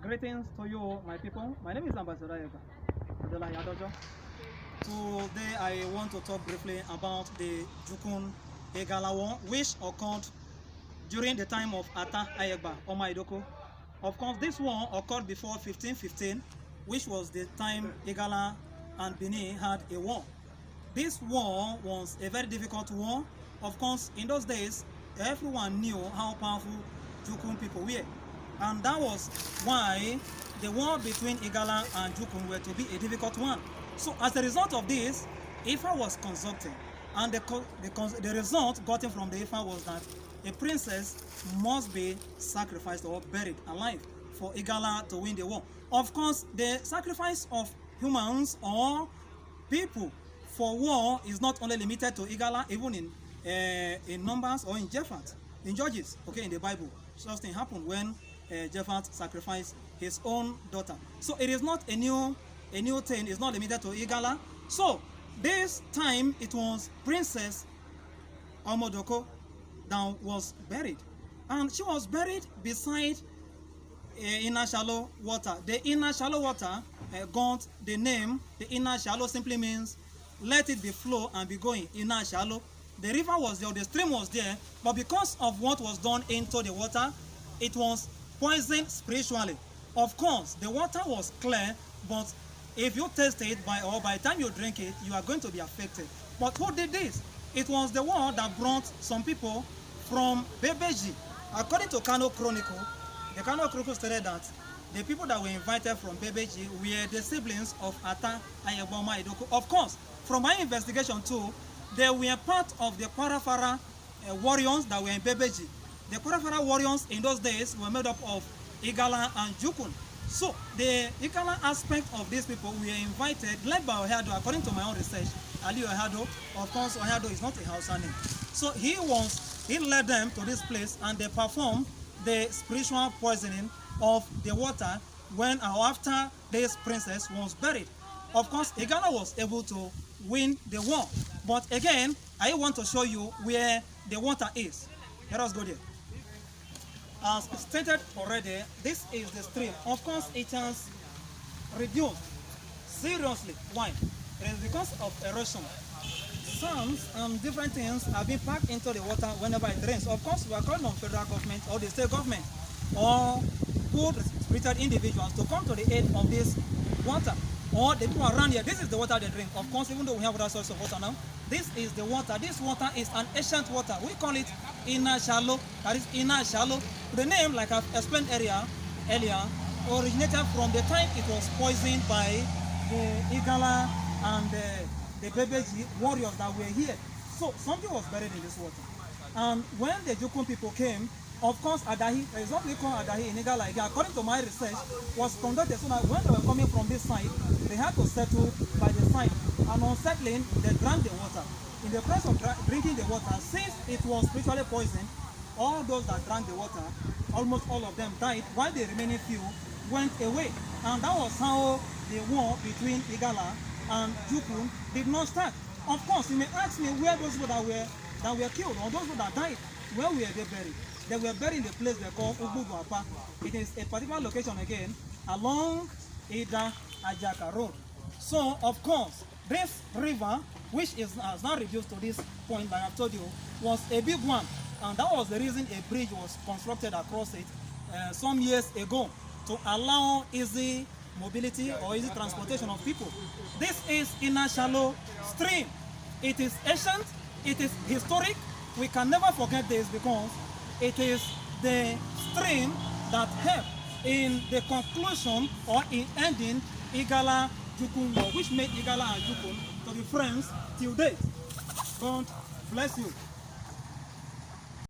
Greetings to you, my people. My name is Ambassador Ega. Today, I want to talk briefly about the Jukun Igala War, which occurred during the time of Ata Ayegba Omaidoko. Of course, this war occurred before 1515, which was the time Igala and Benin had a war. This war was a very difficult war. Of course, in those days, everyone knew how powerful Jukun people were. And that was why the war between Igala and Jukun were to be a difficult one. So as a result of this, Ifa was consulted. And the result gotten from the Ifa was that a princess must be sacrificed or buried alive for Igala to win the war. Of course, the sacrifice of humans or people for war is not only limited to Igala, even in Numbers or in Japhet, in Judges, okay, in the Bible. Such thing happened when Japhet sacrificed his own daughter. So it is not a new thing. It's not limited to Igala. So this time it was Princess Omodoko that was buried, and she was buried beside inner shallow water. The inner shallow water got the name. The inner shallow simply means let it be flow and be going. Inner shallow. The river was there, the stream was there, but because of what was done into the water, it was poisoned spiritually. Of course, the water was clear, but if you taste it by the time you drink it, you are going to be affected. But who did this? It was the war that brought some people from Bebeji. According to Kano Chronicle, the Kano Chronicle stated that the people that were invited from Bebeji were the siblings of Ata Ayeboma Idoko. Of course, from my investigation too, they were part of the Kwarafara warriors that were in Bebeji. The Kwarafara warriors in those days were made up of Igala and Jukun. So the Igala aspect of these people were invited, led by Ohado, according to my own research. Ali Ohado, of course, Ohado is not a Hausa name. So he led them to this place, and they performed the spiritual poisoning of the water when or after this princess was buried. Of course, Igala was able to win the war. But again, I want to show you where the water is. Let us go there. As stated already, this is the stream. Of course, it has reduced seriously. Why? It is because of erosion. Sands and different things have been packed into the water whenever it rains. Of course, we are calling on federal government or the state government or good spirited individuals to come to the aid of this water. Or the people around here, this is the water they drink. Of course, even though we have other sources of water now, this is the water. This water is an ancient water. We call it inner shallow. That is inner shallow. The name, like I've explained earlier, originated from the time it was poisoned by the Igala and the Bebeji warriors that were here. So something was buried in this water. And when the Jukun people came, of course, Adahi, there is what we call Adahi in Igala, according to my research, was conducted so that when they were coming from this side, they had to settle by the side. And on settling, they drank the water. In the process of drinking the water, since it was spiritually poisoned, all those that drank the water, almost all of them died, while the remaining few went away. And that was how the war between Igala and Jukun did not start. Of course, you may ask me where those people that were killed, or those people that died, where were they buried? They were buried in the place they call Ubuguapa. It is a particular location again along Ida Ajaka Road. So, of course, this river, which has now reduced to this point that I've told you, was a big one. And that was the reason a bridge was constructed across it some years ago to allow easy mobility or easy transportation of people. This is inner shallow stream. It is ancient, it is historic. We can never forget this because it is the stream that helped in the conclusion or in ending Igala Jukun war, which made Igala and Jukun to be friends till date. God bless you.